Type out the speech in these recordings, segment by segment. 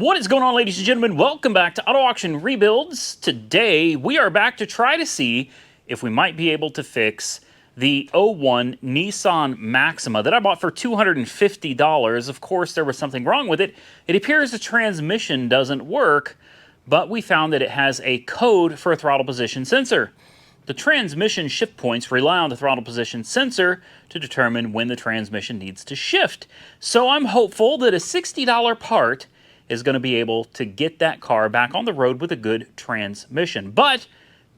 What is going on, ladies and gentlemen? Welcome back to Auto Auction Rebuilds. Today, we are back to try to see if we might be able to fix the '01 Nissan Maxima that I bought for $250. Of course, there was something wrong with it. It appears the transmission doesn't work, but we found that it has a code for a throttle position sensor. The transmission shift points rely on the throttle position sensor to determine when the transmission needs to shift. So I'm hopeful that a $60 part is going to be able to get that car back on the road with a good transmission. But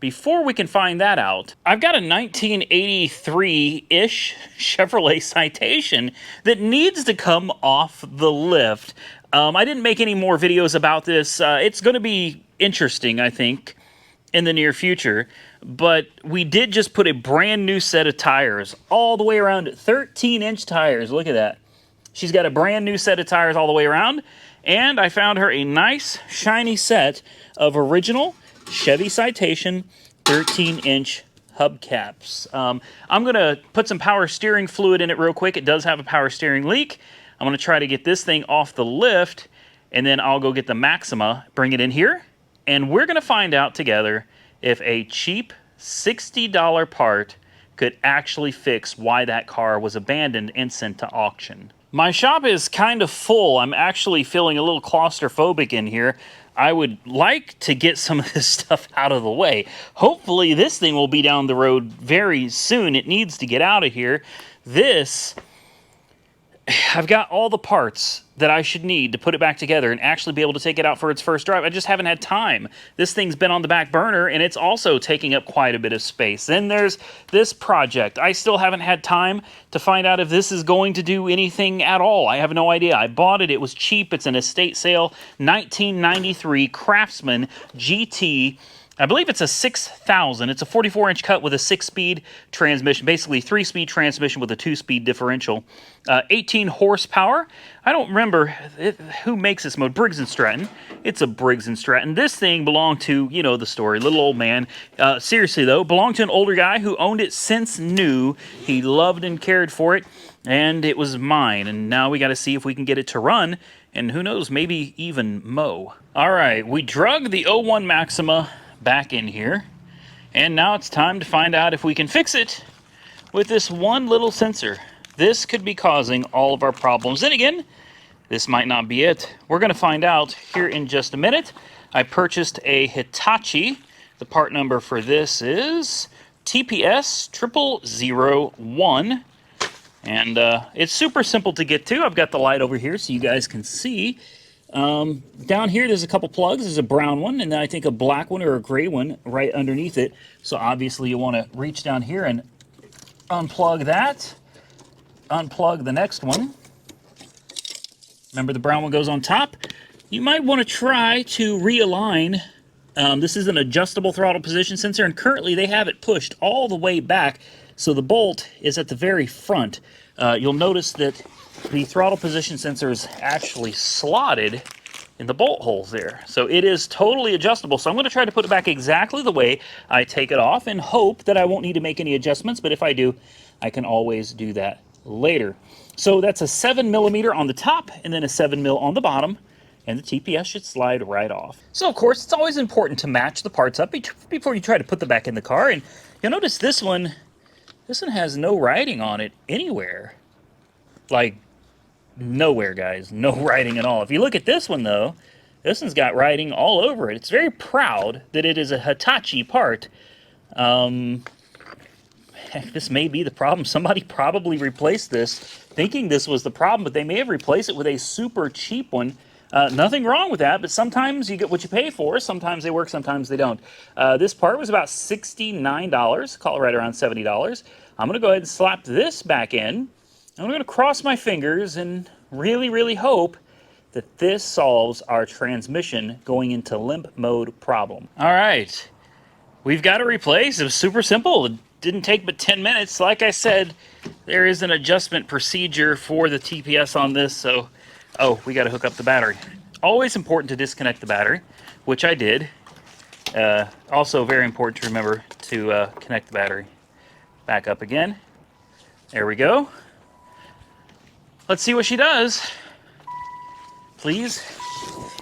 before we can find that out, I've got a 1983-ish Chevrolet Citation that needs to come off the lift. I didn't make any more videos about this. It's going to be interesting, I think, in the near future. But we did just put a brand new set of tires all the way around, 13-inch tires. Look at that. She's got a brand new set of tires all the way around. And I found her a nice, shiny set of original Chevy Citation 13-inch hubcaps. I'm going to put some power steering fluid in it real quick. It does have a power steering leak. I'm going to try to get this thing off the lift, and then I'll go get the Maxima, bring it in here, and we're going to find out together if a cheap $60 part could actually fix why that car was abandoned and sent to auction. My shop is kind of full. I'm actually feeling a little claustrophobic in here. I would like to get some of this stuff out of the way. Hopefully this thing will be down the road very soon. It needs to get out of here. I've got all the parts that I should need to put it back together and actually be able to take it out for its first drive. I just haven't had time. This thing's been on the back burner, and it's also taking up quite a bit of space. Then there's this project. I still haven't had time to find out if this is going to do anything at all. I have no idea. I bought it. It was cheap. It's an estate sale. 1993 Craftsman GT. I believe it's a 6000. It's a 44-inch cut with a 6-speed transmission, basically 3-speed transmission with a 2-speed differential. 18 horsepower. I don't remember who makes this mode. Briggs & Stratton. It's a Briggs & Stratton. This thing belonged to, you know the story, little old man. Seriously, though, belonged to an older guy who owned it since new. He loved and cared for it, and it was mine. And now we got to see if we can get it to run, and who knows, maybe even mow. All right, we drug the '01 Maxima back in here, and now it's time to find out if we can fix it with this one little sensor. This could be causing all of our problems. Then again, this might not be it. We're going to find out here in just a minute. I purchased a Hitachi. The part number for this is TPS 0001, and it's super simple to get to. I've got the light over here so you guys can see. Down here there's a couple plugs. There's a brown one, and then I think a black one or a gray one right underneath it. So obviously you want to reach down here and unplug that. Unplug the next one. Remember, the brown one goes on top. You might want to try to realign. This is an adjustable throttle position sensor, and currently they have it pushed all the way back, so the bolt is at the very front. You'll notice that the throttle position sensor is actually slotted in the bolt holes there. So it is totally adjustable. So I'm going to try to put it back exactly the way I take it off and hope that I won't need to make any adjustments. But if I do, I can always do that later. So that's a 7mm on the top and then a 7mm on the bottom. And the TPS should slide right off. So of course, it's always important to match the parts up before you try to put them back in the car. And you'll notice this one has no writing on it anywhere. Like, nowhere, guys. No writing at all. If you look at this one, though, this one's got writing all over it. It's very proud that it is a Hitachi part. Heck, this may be the problem. Somebody probably replaced this thinking this was the problem, but they may have replaced it with a super cheap one. Nothing wrong with that, but sometimes you get what you pay for. Sometimes they work, sometimes they don't. This part was about $69. Call it right around $70. I'm going to go ahead and slap this back in. I'm going to cross my fingers and really, really hope that this solves our transmission going into limp mode problem. All right, we've got to replace. It was super simple. It didn't take but 10 minutes. Like I said, there is an adjustment procedure for the TPS on this. So, oh, we got to hook up the battery. Always important to disconnect the battery, which I did. Also very important to remember to connect the battery back up again. There we go. Let's see what she does. Please?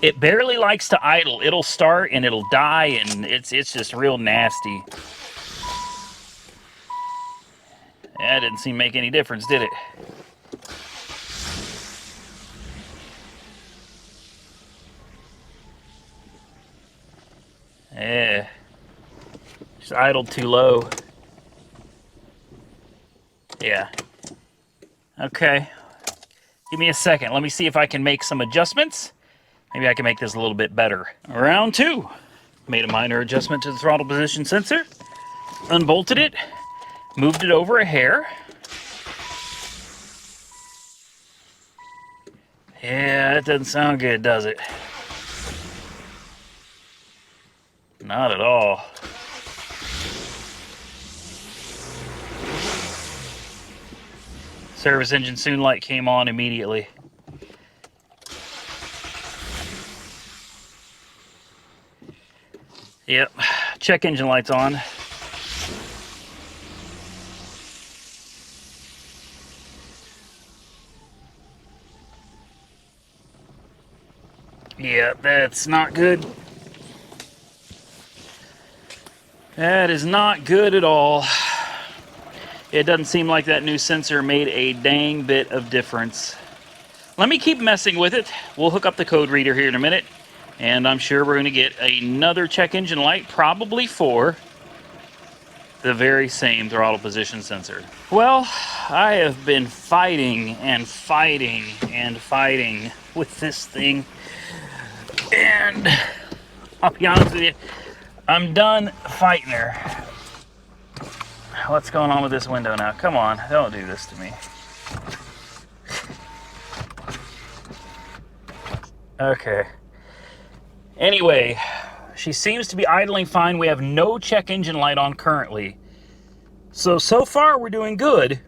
It barely likes to idle. It'll start and it'll die, and it's just real nasty. That didn't seem to make any difference, did it? Yeah. Just idled too low. Yeah. Okay. Give me a second. Let me see if I can make some adjustments. Maybe I can make this a little bit better. Round 2. Made a minor adjustment to the throttle position sensor. Unbolted it. Moved it over a hair. Yeah, that doesn't sound good, does it? Not at all. Service engine soon light came on immediately. Yep, check engine light's on. Yeah, that's not good. That is not good at all. It doesn't seem like that new sensor made a dang bit of difference. Let me keep messing with it. We'll hook up the code reader here in a minute, and I'm sure we're going to get another check engine light, probably for the very same throttle position sensor. Well, I have been fighting and fighting and fighting with this thing, and I'll be honest with you, I'm done fighting her. What's going on with this window now? Come on, don't do this to me. Okay. Anyway, she seems to be idling fine. We have no check engine light on currently. So far we're doing good.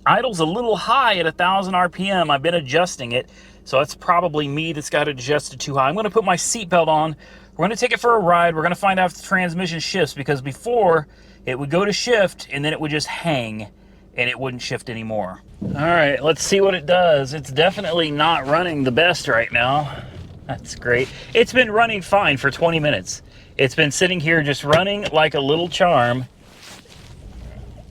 Idle's a little high at 1,000 RPM. I've been adjusting it, so it's probably me that's got it adjusted too high. I'm going to put my seatbelt on. We're going to take it for a ride. We're going to find out if the transmission shifts, because before it would go to shift and then it would just hang and it wouldn't shift anymore. All right, let's see what it does. It's definitely not running the best right now. That's great. It's been running fine for 20 minutes. It's been sitting here just running like a little charm,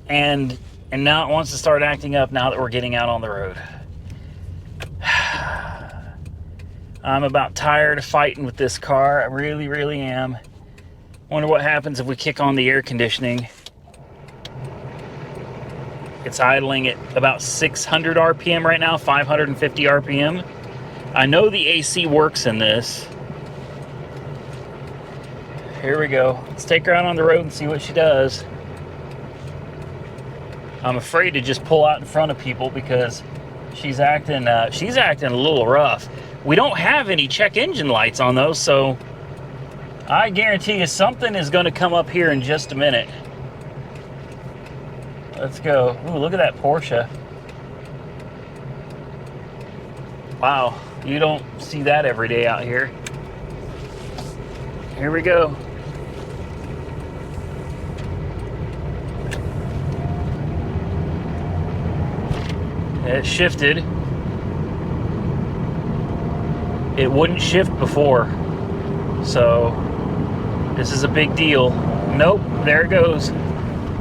and now it wants to start acting up now that we're getting out on the road. I'm about tired of fighting with this car. I really, really am. Wonder what happens if we kick on the air conditioning. It's idling at about 600 RPM right now, 550 RPM. I know the AC works in this. Here we go. Let's take her out on the road and see what she does. I'm afraid to just pull out in front of people because she's acting a little rough. We don't have any check engine lights on those, so I guarantee you something is going to come up here in just a minute. Let's go. Ooh, look at that Porsche. Wow, you don't see that every day out here. Here we go. It shifted. It wouldn't shift before, so this is a big deal. Nope, there it goes.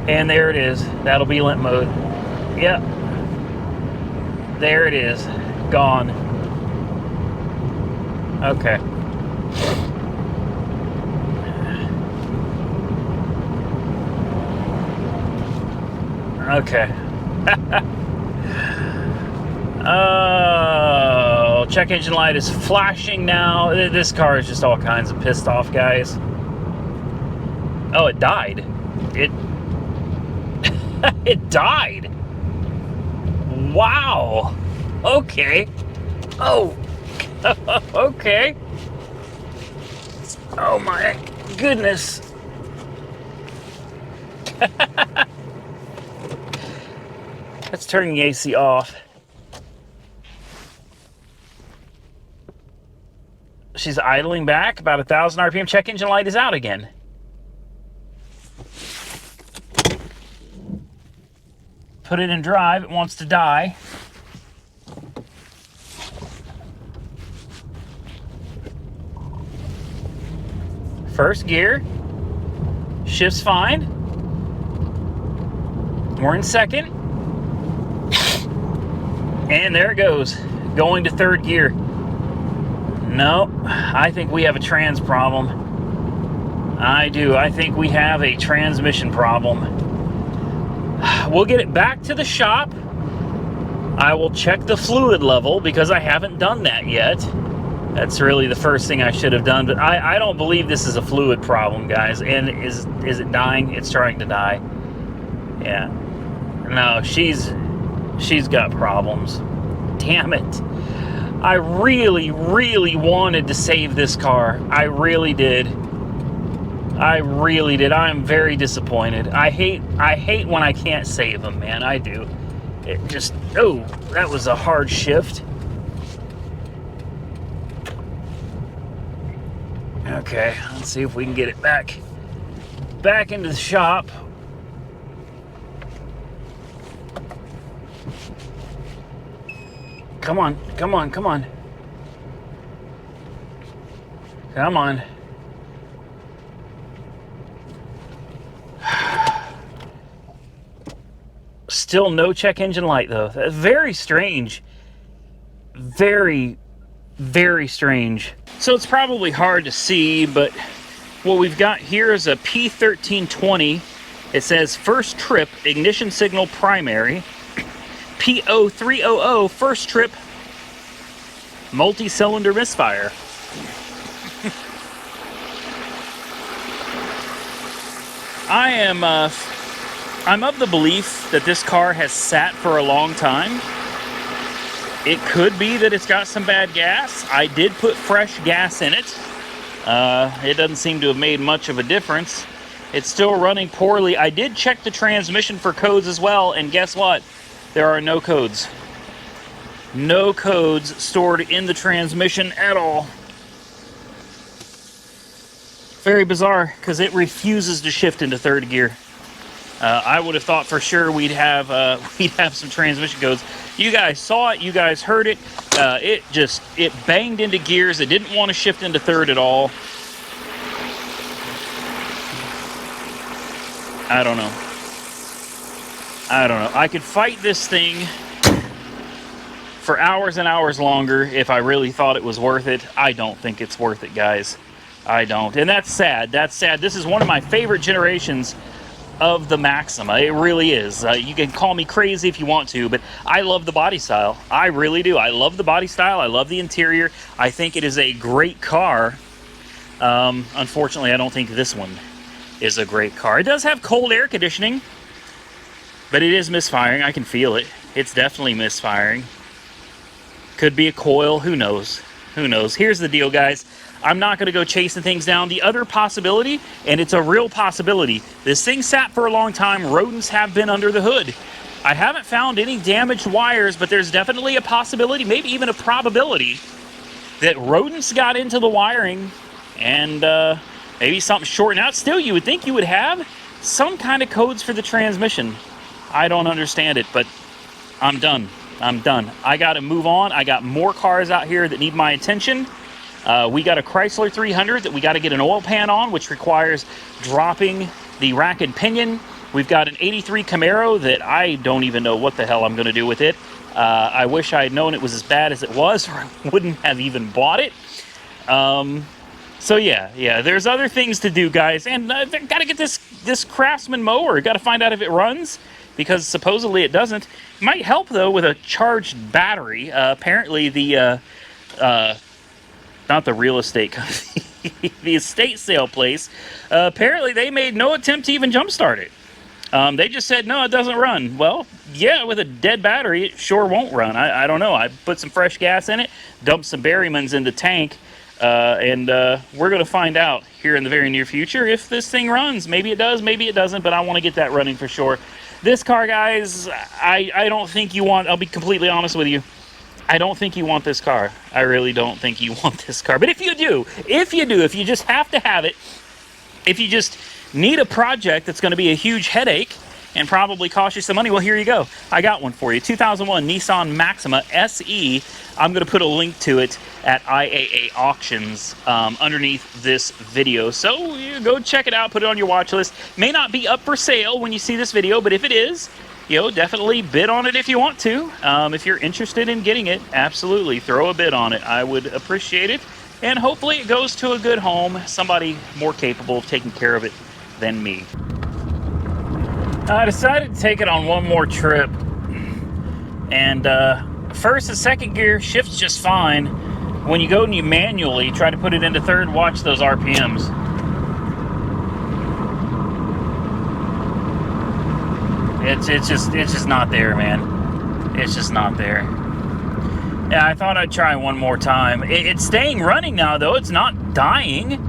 And there it is. That'll be limp mode. Yep. There it is. Gone. Okay. Okay. Oh, check engine light is flashing now. This car is just all kinds of pissed off, guys. Oh, it died. It died. Wow. Okay. Oh. Okay. Oh my goodness. Let's turn the AC off. She's idling back about 1,000 RPM. Check engine light is out again. Put it in drive. It wants to die. First gear. Shift's fine. We're in second. And there it goes. Going to third gear. No, I think we have a trans problem. I do. I think we have a transmission problem. We'll get it back to the shop. I will check the fluid level because I haven't done that yet. That's really the first thing I should have done, but I don't believe this is a fluid problem, guys. And is it dying? It's trying to die. Yeah. No, she's got problems. Damn it. I really, really wanted to save this car. I really did. I really did. I'm very disappointed. I hate when I can't save them, man. I do. It just, oh, that was a hard shift. Okay, let's see if we can get it back into the shop. Come on, come on, come on. Come on. Still no check engine light, though. That's very strange. Very, very strange. So it's probably hard to see, but what we've got here is a P1320. It says first trip, ignition signal primary. P0300, first trip, multi-cylinder misfire. I'm of the belief that this car has sat for a long time. It could be that it's got some bad gas. I did put fresh gas in it. It doesn't seem to have made much of a difference. It's still running poorly. I did check the transmission for codes as well, and guess what? There are no codes. No codes stored in the transmission at all. Very bizarre, because it refuses to shift into third gear. I would have thought for sure we'd have some transmission codes. You guys saw it. You guys heard it. It banged into gears. It didn't want to shift into third at all. I don't know. I could fight this thing for hours and hours longer if I really thought it was worth it. I don't think it's worth it, guys. I don't. And that's sad. That's sad. This is one of my favorite generations of the Maxima. It really is. You can call me crazy if you want to, but I love the body style. I really do. I love the body style. I love the interior. I think it is a great car. Unfortunately, I don't think this one is a great car. It does have cold air conditioning, but it is misfiring. I can feel it. It's definitely misfiring. Could be a coil. Who knows? Who knows? Here's the deal, guys. I'm not going to go chasing things down. The other possibility, and it's a real possibility, this thing sat for a long time. Rodents have been under the hood. I haven't found any damaged wires, but there's definitely a possibility, maybe even a probability, that rodents got into the wiring and maybe something shorting out. Still, you would think you would have some kind of codes for the transmission. I don't understand it, but I'm done. I'm done. I got to move on. I got more cars out here that need my attention. We got a Chrysler 300 that we got to get an oil pan on, which requires dropping the rack and pinion. We've got an 83 Camaro that I don't even know what the hell I'm going to do with it. I wish I had known it was as bad as it was, or I wouldn't have even bought it. So yeah, there's other things to do, guys. And I've got to get this Craftsman mower. Got to find out if it runs, because supposedly it doesn't. It might help, though, with a charged battery. Apparently the... not the real estate company, the estate sale place, apparently they made no attempt to even jumpstart it. They just said, no, it doesn't run. Well, yeah, with a dead battery, it sure won't run. I don't know. I put some fresh gas in it, dumped some Berrymans in the tank, and we're going to find out here in the very near future if this thing runs. Maybe it does, maybe it doesn't, but I want to get that running for sure. This car, guys, I don't think you want, I'll be completely honest with you, I don't think you want this car. I really don't think you want this car. But if you do, if you just have to have it, if you just need a project that's going to be a huge headache, and probably cost you some money. Well, here you go. I got one for you. 2001 Nissan Maxima SE. I'm going to put a link to it at IAA Auctions underneath this video. So you go check it out, put it on your watch list. May not be up for sale when you see this video, but if it is, definitely bid on it if you want to. If you're interested in getting it, absolutely throw a bid on it. I would appreciate it. And hopefully it goes to a good home, somebody more capable of taking care of it than me. I decided to take it on one more trip. And first and second gear shifts just fine. When you go and you manually try to put it into third, watch those RPMs. It's just not there, man. It's just not there. Yeah, I thought I'd try one more time. It's staying running now, though. It's not dying.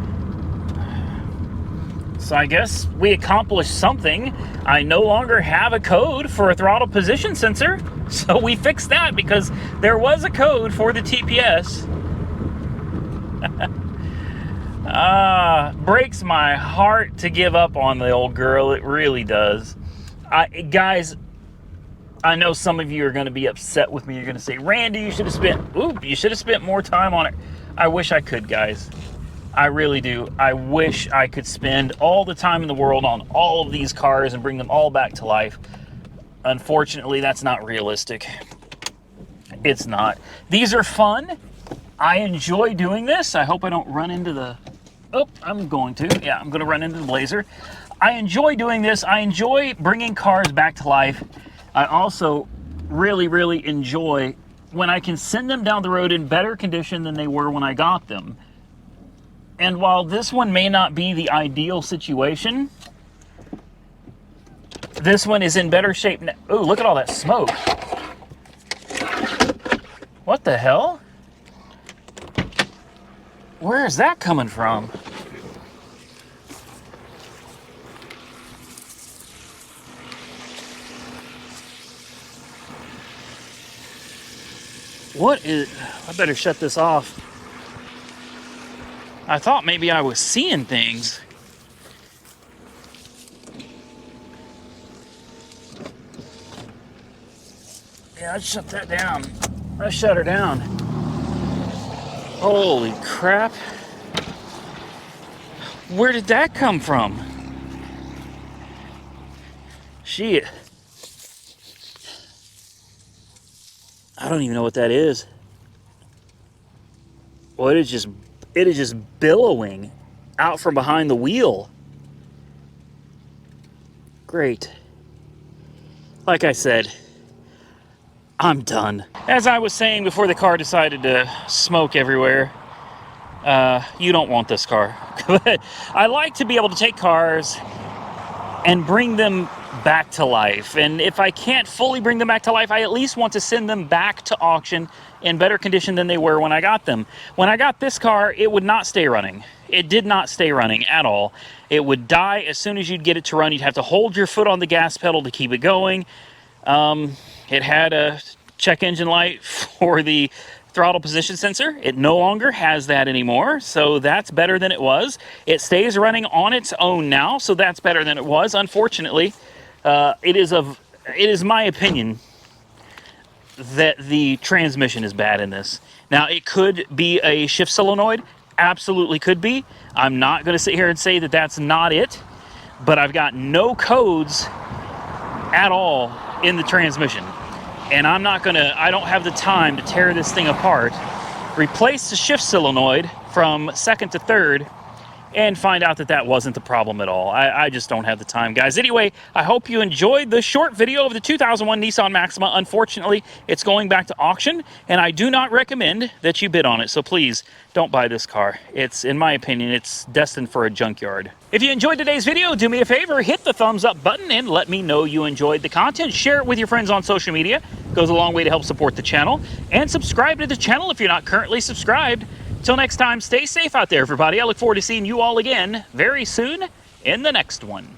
So I guess we accomplished something. I no longer have a code for a throttle position sensor. So we fixed that because there was a code for the TPS. Breaks my heart to give up on the old girl. It really does. Guys, I know some of you are going to be upset with me. You're going to say, Randy, you should have spent more time on it. I wish I could, guys. I really do. I wish I could spend all the time in the world on all of these cars and bring them all back to life. Unfortunately, that's not realistic. It's not. These are fun. I enjoy doing this. I hope I don't run into the... Oh, I'm going to. Yeah, I'm going to run into the Blazer. I enjoy doing this. I enjoy bringing cars back to life. I also really, really enjoy when I can send them down the road in better condition than they were when I got them. And while this one may not be the ideal situation, this one is in better shape now. Oh, look at all that smoke. What the hell? Where is that coming from? What is... I better shut this off. I thought maybe I was seeing things. Yeah, I'd shut that down. I shut her down. Holy crap. Where did that come from? Shit. I don't even know what that is. Well, it is just billowing out from behind the wheel. Great. Like I said, I'm done. As I was saying before the car decided to smoke everywhere, you don't want this car. I like to be able to take cars and bring them back to life. And if I can't fully bring them back to life, I at least want to send them back to auction in better condition than they were when I got them. When I got this car, it would not stay running. It did not stay running at all. It would die as soon as you'd get it to run. You'd have to hold your foot on the gas pedal to keep it going. It had a check engine light for the throttle position sensor. It no longer has that anymore, so that's better than it was. It stays running on its own now, so that's better than it was. Unfortunately, it is my opinion that the transmission is bad in this. Now, it could be a shift solenoid. Absolutely could be. I'm not going to sit here and say that that's not it, but I've got no codes at all in the transmission. And I don't have the time to tear this thing apart, replace the shift solenoid from second to third, and find out that that wasn't the problem at all. I just don't have the time, guys. Anyway, I hope you enjoyed the short video of the 2001 Nissan Maxima. Unfortunately, it's going back to auction, and I do not recommend that you bid on it. So please, don't buy this car. In my opinion, it's destined for a junkyard. If you enjoyed today's video, do me a favor, hit the thumbs up button and let me know you enjoyed the content. Share it with your friends on social media. It goes a long way to help support the channel. And subscribe to the channel if you're not currently subscribed. Till next time, stay safe out there, everybody. I look forward to seeing you all again very soon in the next one.